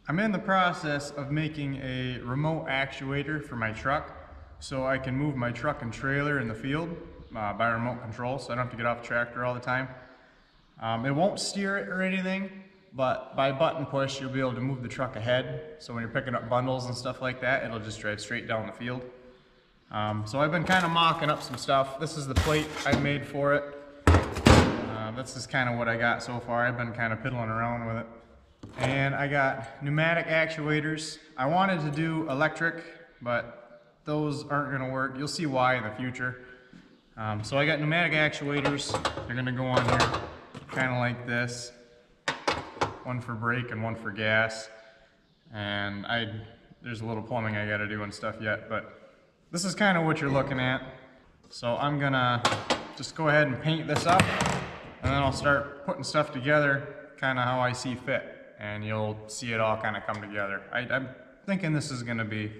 I'm in the process of making a remote actuator for my truck so I can move my truck and trailer in the field by remote control, so I don't have to get off the tractor all the time. It won't steer it or anything, but by button push you'll be able to move the truck ahead, so when you're picking up bundles and stuff like that, it'll just drive straight down the field. So I've been kind of mocking up some stuff. This is the plate I made for it. This is kind of what I got so far. I've been kind of piddling around with it. And I got pneumatic actuators. I wanted to do electric, but those aren't going to work. You'll see why in the future. So I got pneumatic actuators. They're going to go on here kind of like this. One for brake and one for gas. And there's a little plumbing I got to do and stuff yet, but this is kind of what you're looking at. So I'm going to just go ahead and paint this up, and then I'll start putting stuff together kind of how I see fit. And you'll see it all kind of come together. I'm thinking this is going to be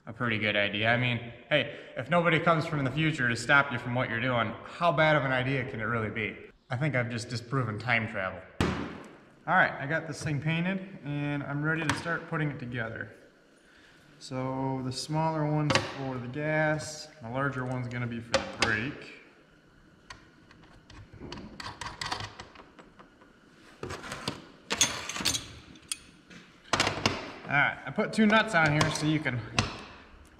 a pretty good idea. I mean, hey, if nobody comes from the future to stop you from what you're doing, how bad of an idea can it really be? I think I've just disproven time travel. Alright, I got this thing painted, and I'm ready to start putting it together. So the smaller one's for the gas, the larger one's going to be for the brake. Alright, I put two nuts on here so you can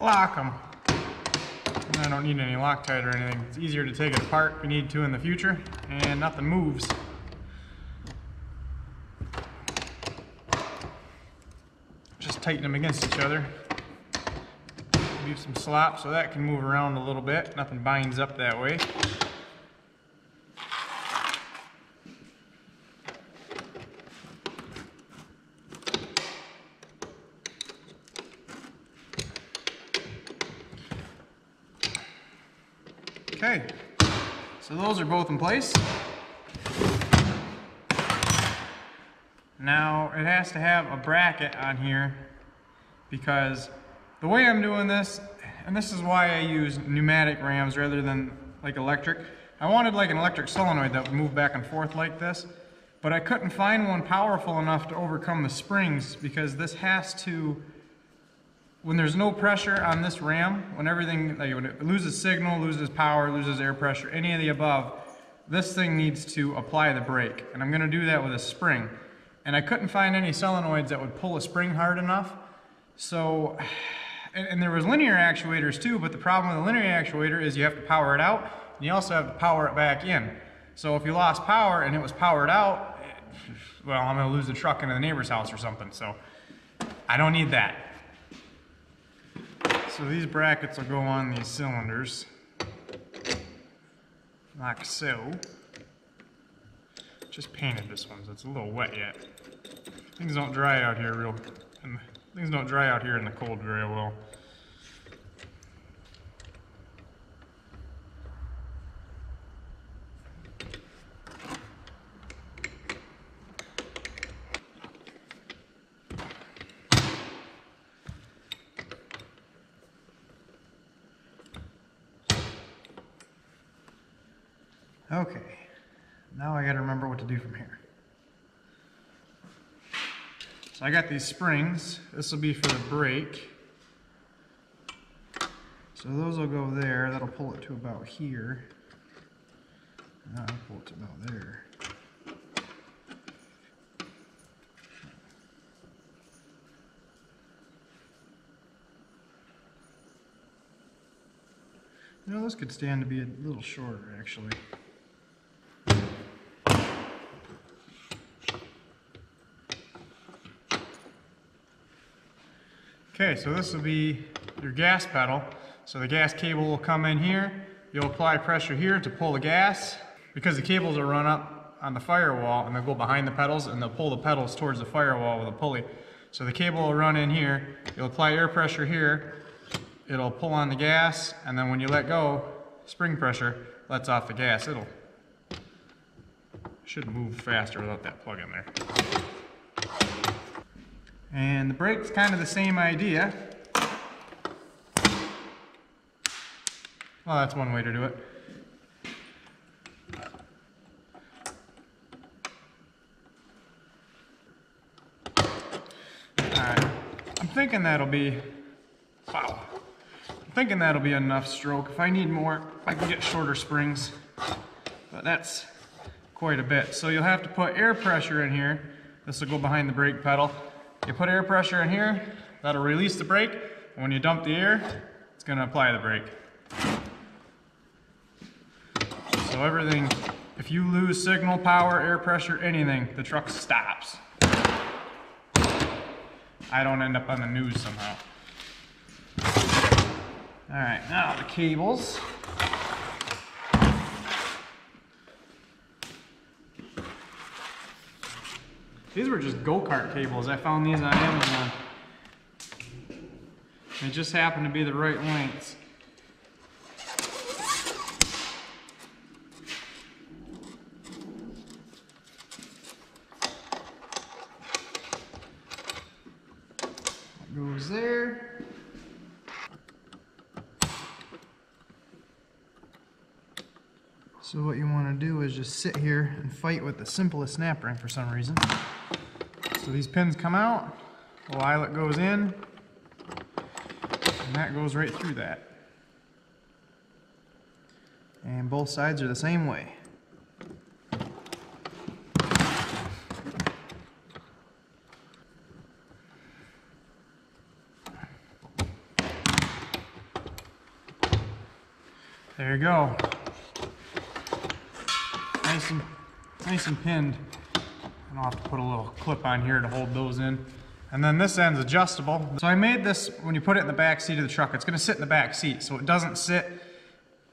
lock them. And I don't need any Loctite or anything. It's easier to take it apart if you need to in the future, and nothing moves. Just tighten them against each other. Leave some slop so that can move around a little bit. Nothing binds up that way. Okay, so those are both in place. Now it has to have a bracket on here because the way I'm doing this, and this is why I use pneumatic rams rather than like electric. I wanted like an electric solenoid that would move back and forth like this, but I couldn't find one powerful enough to overcome the springs because this has to, when there's no pressure on this ram, when everything, like when it loses signal, loses power, loses air pressure, any of the above, this thing needs to apply the brake. And I'm going to do that with a spring. And I couldn't find any solenoids that would pull a spring hard enough. So, and there was linear actuators too, but the problem with a linear actuator is you have to power it out, and you also have to power it back in. So if you lost power and it was powered out, well, I'm going to lose the truck into the neighbor's house or something. So I don't need that. So these brackets will go on these cylinders, like so. Just painted this one, so it's a little wet yet. Things don't dry out here things don't dry out here in the cold very well. Okay, now I gotta remember what to do from here. So I got these springs. This will be for the brake. So those will go there. That'll pull it to about here. And that'll pull it to about there. You know, this could stand to be a little shorter, actually. Okay, so this will be your gas pedal. So the gas cable will come in here. You'll apply pressure here to pull the gas. Because the cables will run up on the firewall and they'll go behind the pedals and they'll pull the pedals towards the firewall with a pulley. So the cable will run in here. You'll apply air pressure here. It'll pull on the gas, and then when you let go, spring pressure lets off the gas. It'll should move faster without that plug in there. And the brake's kind of the same idea. Well, that's one way to do it. thinking that'll be, wow. I'm thinking that'll be enough stroke. If I need more, I can get shorter springs, but that's quite a bit. So you'll have to put air pressure in here. This will go behind the brake pedal. You put air pressure in here, that'll release the brake. And when you dump the air, it's gonna apply the brake. So everything, if you lose signal, power, air pressure, anything, the truck stops. I don't end up on the news somehow. All right, now the cables. These were just go-kart cables. I found these on Amazon. They just happen to be the right lengths. That goes there. So what you want to do is just sit here and fight with the simplest snap ring for some reason. So these pins come out, the eyelet goes in, and that goes right through that. And both sides are the same way. There you go. Nice and pinned. And I'll have to put a little clip on here to hold those in. And then this end's adjustable. So I made this, when you put it in the back seat of the truck, it's gonna sit in the back seat, so it doesn't sit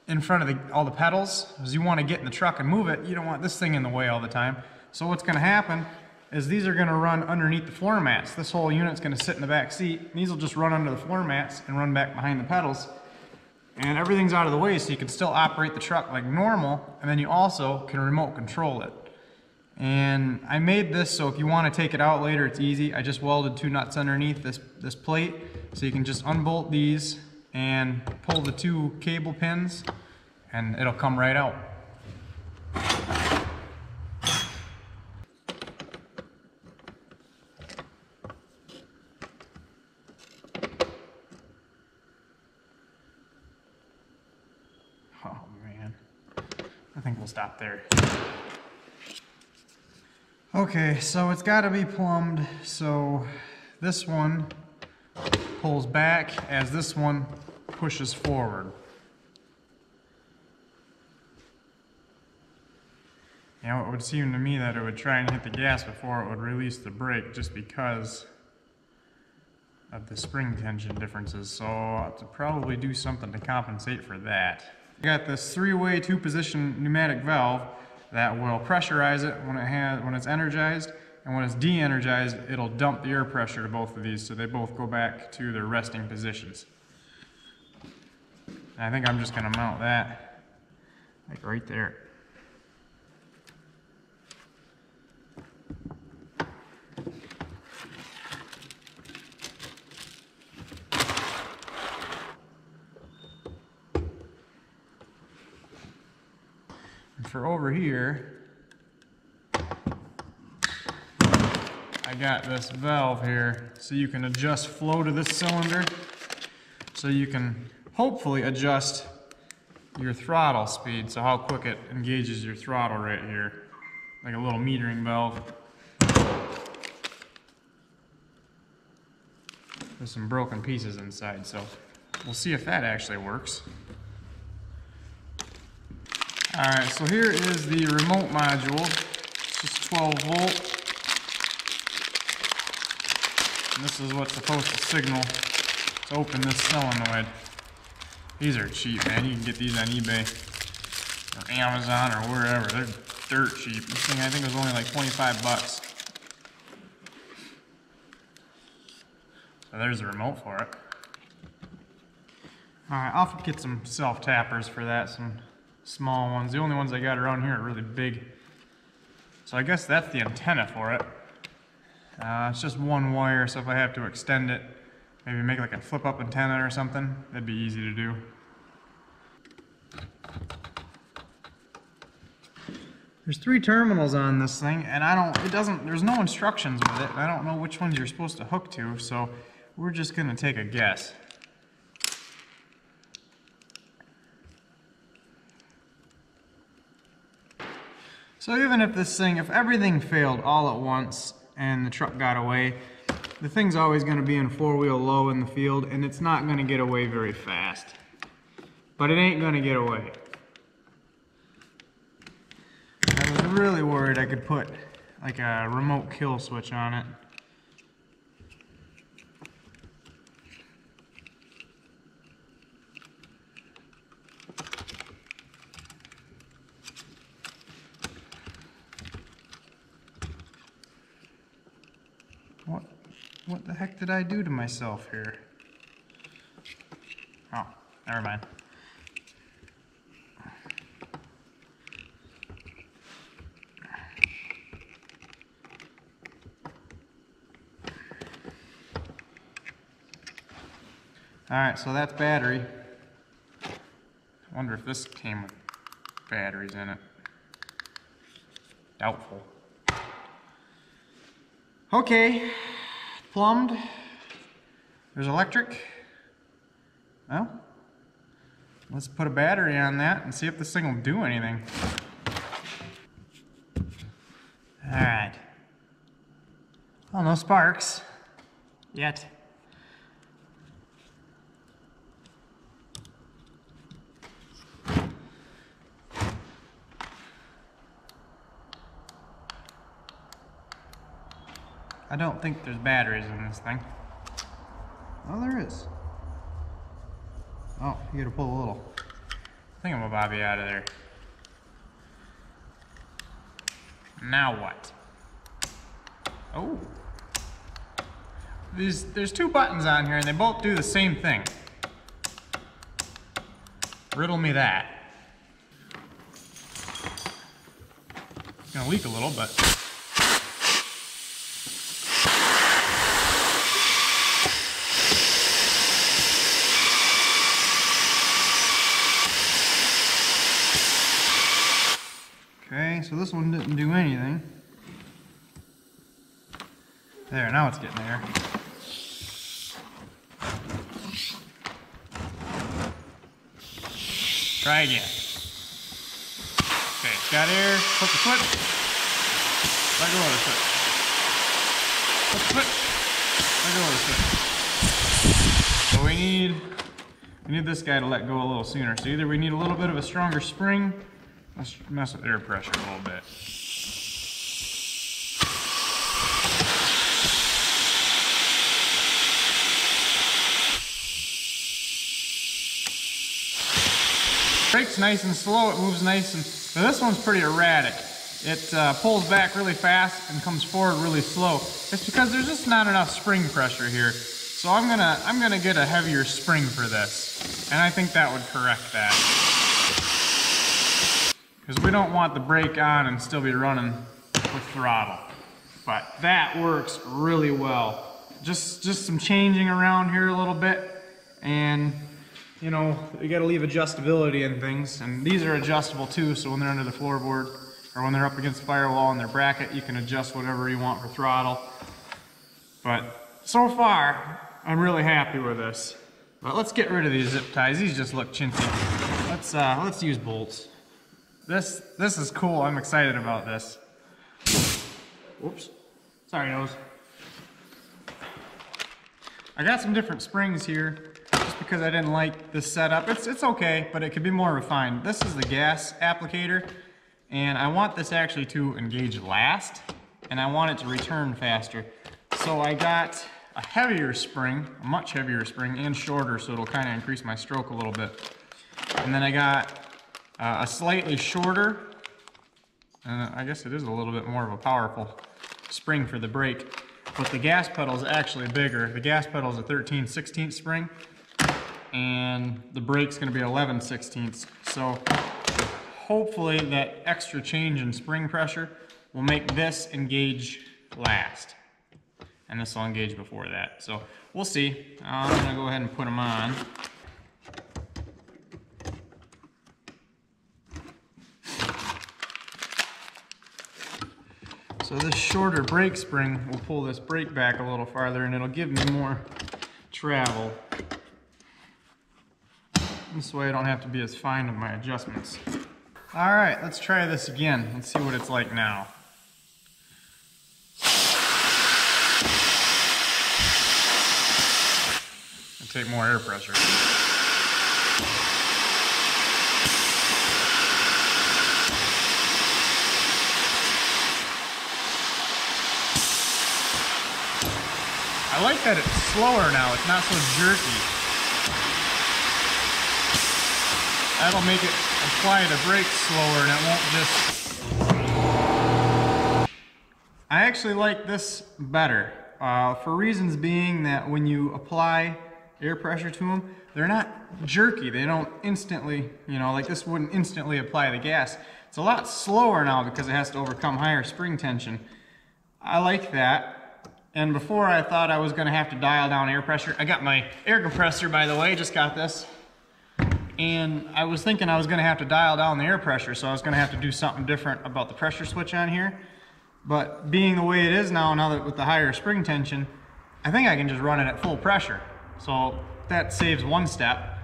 in front of all the pedals. Because you wanna get in the truck and move it, you don't want this thing in the way all the time. So what's gonna happen is these are gonna run underneath the floor mats. This whole unit's gonna sit in the back seat. These will just run under the floor mats and run back behind the pedals. And everything's out of the way, so you can still operate the truck like normal, and then you also can remote control it. And I made this so if you want to take it out later, it's easy. I just welded 2 nuts underneath this plate, so you can just unbolt these and pull the 2 cable pins, and it'll come right out. Oh man, I think we'll stop there. Okay, so it's got to be plumbed, so this one pulls back as this one pushes forward. Now it would seem to me that it would try and hit the gas before it would release the brake just because of the spring tension differences, so I'll have to probably do something to compensate for that. I got this 3-way 2-position pneumatic valve that will pressurize it when it's energized, and when it's de-energized, it'll dump the air pressure to both of these so they both go back to their resting positions. And I think I'm just going to mount that like right there. For over here, I got this valve here so you can adjust flow to this cylinder, so you can hopefully adjust your throttle speed, so how quick it engages your throttle right here, like a little metering valve. There's some broken pieces inside, so we'll see if that actually works. Alright, so here is the remote module. It's just 12 volt. And this is what's supposed to signal to open this solenoid. These are cheap, man. You can get these on eBay or Amazon or wherever. They're dirt cheap. This thing I think was only like 25 bucks. So there's the remote for it. Alright, I'll get some self-tappers for that, some small ones. The only ones I got around here are really big. So I guess that's the antenna for it. It's just one wire, so if I have to extend it, maybe make like a flip-up antenna or something, that'd be easy to do. There's 3 terminals on this thing, and there's no instructions with it. I don't know which ones you're supposed to hook to, so we're just gonna take a guess. So even if if everything failed all at once and the truck got away, the thing's always gonna be in four-wheel low in the field, and it's not gonna get away very fast. But it ain't gonna get away. I was really worried I could put like a remote kill switch on it. What the heck did I do to myself here? Oh, never mind. Alright, so that's battery. I wonder if this came with batteries in it. Doubtful. Okay, plumbed. There's electric. Well, let's put a battery on that and see if this thing will do anything. Alright. Well, no sparks. Yet. I don't think there's batteries in this thing. Oh, there is. Oh, you gotta pull a little thingamabobby out of there. Now what? Oh. There's two buttons on here and they both do the same thing. Riddle me that. It's gonna leak a little, but okay, so this one didn't do anything. There, now it's getting there. Try again. Okay, it's got air. Flip the switch. Let go of the switch. Flip the switch. Let go of the switch. So we need this guy to let go a little sooner. So either we need a little bit of a stronger spring. Let's mess with air pressure a little bit. Brake's nice and slow, it moves nice and, but this one's pretty erratic. It pulls back really fast and comes forward really slow. It's because there's just not enough spring pressure here. So I'm gonna get a heavier spring for this. And I think that would correct that. Because we don't want the brake on and still be running with throttle. But that works really well. Just some changing around here a little bit, and you know, you gotta leave adjustability in things, and these are adjustable too, so when they're under the floorboard or when they're up against the firewall in their bracket, you can adjust whatever you want for throttle. But so far, I'm really happy with this. But let's get rid of these zip ties. These just look chintzy. Let's use bolts. This is cool. I'm excited about this. Whoops. Sorry, nose. I got some different springs here just because I didn't like this setup. It's okay, but it could be more refined. This is the gas applicator, and I want this actually to engage last, and I want it to return faster. So I got a heavier spring, a much heavier spring, and shorter, so it'll kind of increase my stroke a little bit. And then I got a slightly shorter, and I guess it is a little bit more of a powerful spring for the brake, but the gas pedal is actually bigger. The gas pedal is a 13/16 spring, and the brake's going to be 11/16. So hopefully that extra change in spring pressure will make this engage last, and this will engage before that. So we'll see. I'm going to go ahead and put them on. So this shorter brake spring will pull this brake back a little farther, and it'll give me more travel. This way I don't have to be as fine with my adjustments. All right, let's try this again. Let's see what it's like now. I'll take more air pressure. I like that it's slower now, it's not so jerky. That'll make it apply the brakes slower and it won't just... I actually like this better, for reasons being that when you apply air pressure to them, they're not jerky. They don't instantly, you know, like this wouldn't instantly apply the gas. It's a lot slower now because it has to overcome higher spring tension. I like that. And before I thought I was gonna have to dial down air pressure. I got my air compressor, by the way, just got this. And I was thinking I was gonna have to dial down the air pressure, so I was gonna have to do something different about the pressure switch on here. But being the way it is now that with the higher spring tension, I think I can just run it at full pressure. So that saves one step.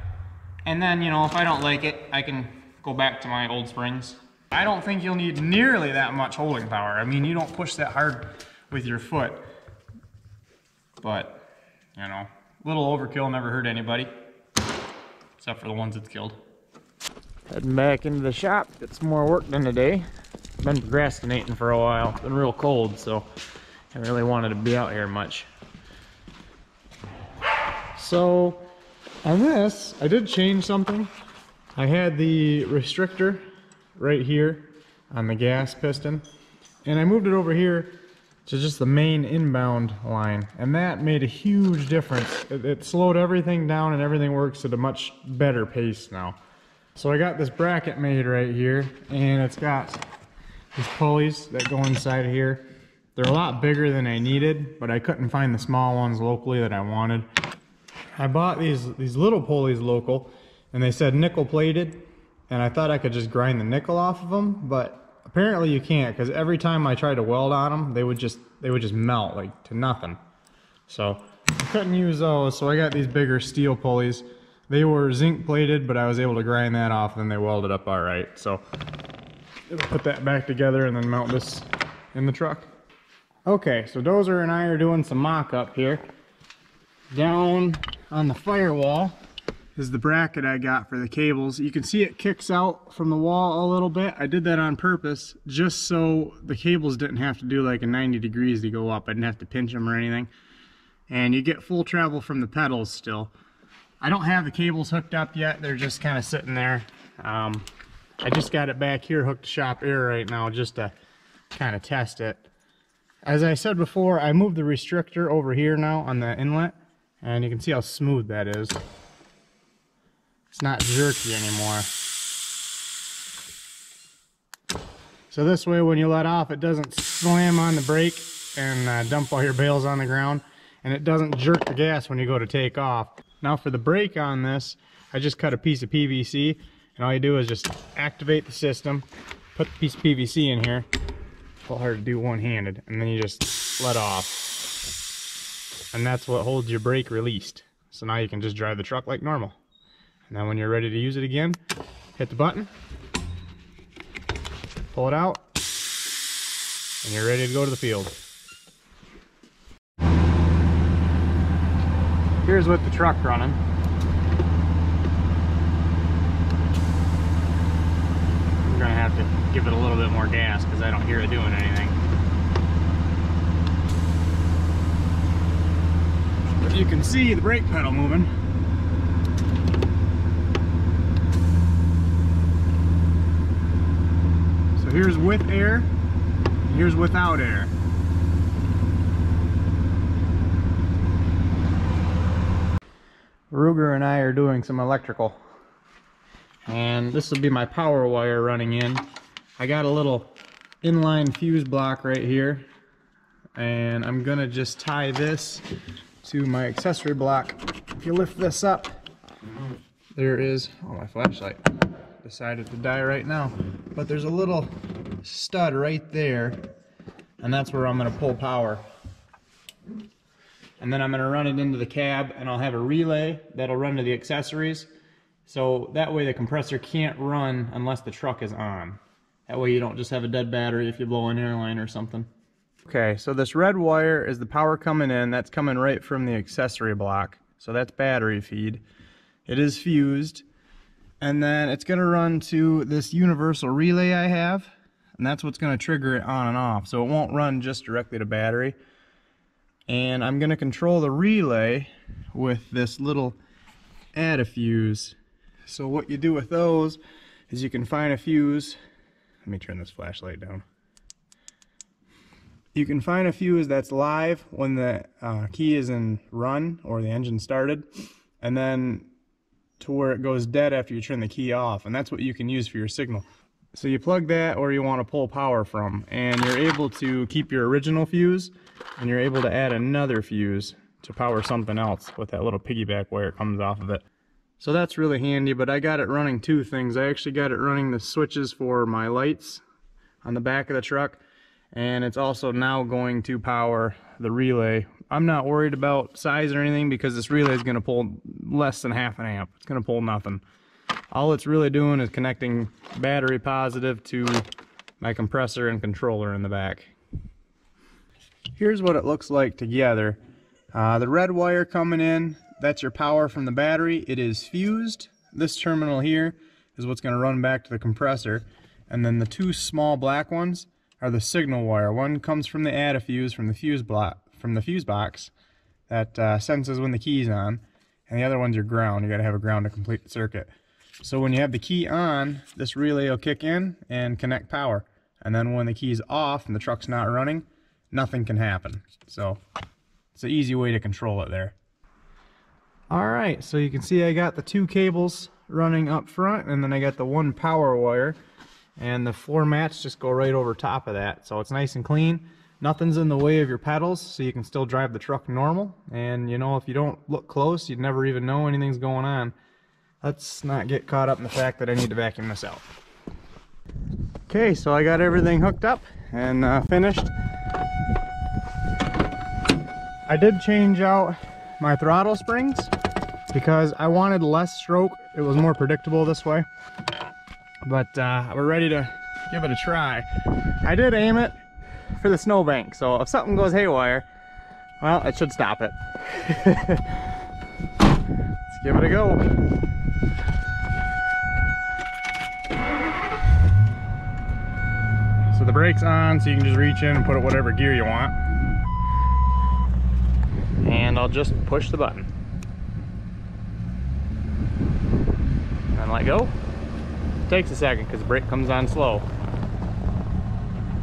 And then, you know, if I don't like it, I can go back to my old springs. I don't think you'll need nearly that much holding power. I mean, you don't push that hard with your foot. But, you know, a little overkill never hurt anybody. Except for the ones it's killed. Heading back into the shop, get some more work done today. Been procrastinating for a while. It's been real cold, so I haven't really wanted to be out here much. So, on this, I did change something. I had the restrictor right here on the gas piston, and I moved it over here to just the main inbound line, and that made a huge difference. It slowed everything down and everything works at a much better pace now. So I got this bracket made right here, and it's got these pulleys that go inside of here. They're a lot bigger than I needed, but I couldn't find the small ones locally that I wanted. I bought these little pulleys local, and they said nickel plated, and I thought I could just grind the nickel off of them, but apparently you can't, because every time I tried to weld on them, they would just melt like to nothing. So I couldn't use those, so I got these bigger steel pulleys. They were zinc plated, but I was able to grind that off, and they welded up all right. So I'll put that back together and then mount this in the truck. Okay, so Dozer and I are doing some mock-up here. Down on the firewall is the bracket I got for the cables. You can see it kicks out from the wall a little bit. I did that on purpose just so the cables didn't have to do like a 90 degrees to go up. I didn't have to pinch them or anything. And you get full travel from the pedals still. I don't have the cables hooked up yet. They're just kind of sitting there. I just got it back here hooked to shop air right now just to kind of test it. As I said before, I moved the restrictor over here now on the inlet, and you can see how smooth that is. It's not jerky anymore. So this way when you let off, it doesn't slam on the brake and dump all your bales on the ground, and it doesn't jerk the gas when you go to take off. Now for the brake on this, I just cut a piece of PVC, and all you do is just activate the system, put the piece of PVC in here. It's a little hard to do one-handed, and then you just let off. And that's what holds your brake released. So now you can just drive the truck like normal. And then when you're ready to use it again, hit the button, pull it out, and you're ready to go to the field. Here's with the truck running. I'm gonna have to give it a little bit more gas because I don't hear it doing anything. But you can see the brake pedal moving. So here's with air, and here's without air. Ruger and I are doing some electrical, and this will be my power wire running in. I got a little inline fuse block right here, and I'm gonna just tie this to my accessory block. If you lift this up, there is, oh, my flashlight decided to die right now, but there's a little stud right there, and that's where I'm gonna pull power. and then I'm going to run it into the cab, and I'll have a relay that'll run to the accessories. So that way the compressor can't run unless the truck is on. That way you don't just have a dead battery if you blow an airline or something. Okay, so this red wire is the power coming in. That's coming right from the accessory block. So that's battery feed. It is fused. And then it's going to run to this universal relay I have. And that's what's going to trigger it on and off. So it won't run just directly to battery. And I'm going to control the relay with this little add a fuse. So what you do with those is you can find a fuse. Let me turn this flashlight down. You can find a fuse that's live when the key is in run or the engine started, and then to where it goes dead after you turn the key off, and that's what you can use for your signal. So you plug that or you want to pull power from, and you're able to keep your original fuse, and you're able to add another fuse to power something else with that little piggyback wire comes off of it. So that's really handy, but I got it running two things. I actually got it running the switches for my lights on the back of the truck, and it's also now going to power the relay. I'm not worried about size or anything because this relay is going to pull less than half an amp. It's going to pull nothing. All it's really doing is connecting battery positive to my compressor and controller in the back. Here's what it looks like together. The red wire coming in, that's your power from the battery. It is fused. This terminal here is what's going to run back to the compressor. And then the two small black ones are the signal wire. One comes from the add fuse from the fuse box that senses when the key's on, and the other one's your ground. You got to have a ground to complete the circuit. So when you have the key on, this relay will kick in and connect power. And then when the key's off and the truck's not running, nothing can happen. So it's an easy way to control it there. Alright, so you can see I got the two cables running up front, and then I got the one power wire, and the floor mats just go right over top of that. So it's nice and clean. Nothing's in the way of your pedals, so you can still drive the truck normal. And you know, if you don't look close, you'd never even know anything's going on. Let's not get caught up in the fact that I need to vacuum this out. Okay, so I got everything hooked up and finished. I did change out my throttle springs because I wanted less stroke. It was more predictable this way. But we're ready to give it a try. I did aim it for the snowbank, so if something goes haywire, well, it should stop it. Let's give it a go. So the brake's on, so you can just reach in and put it whatever gear you want. And I'll just push the button. And let go. It takes a second because the brake comes on slow.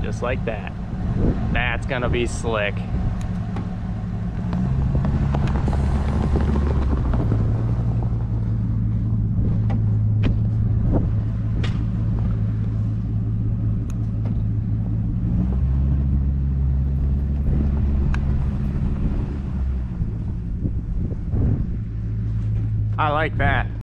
Just like that. That's gonna be slick. I like that.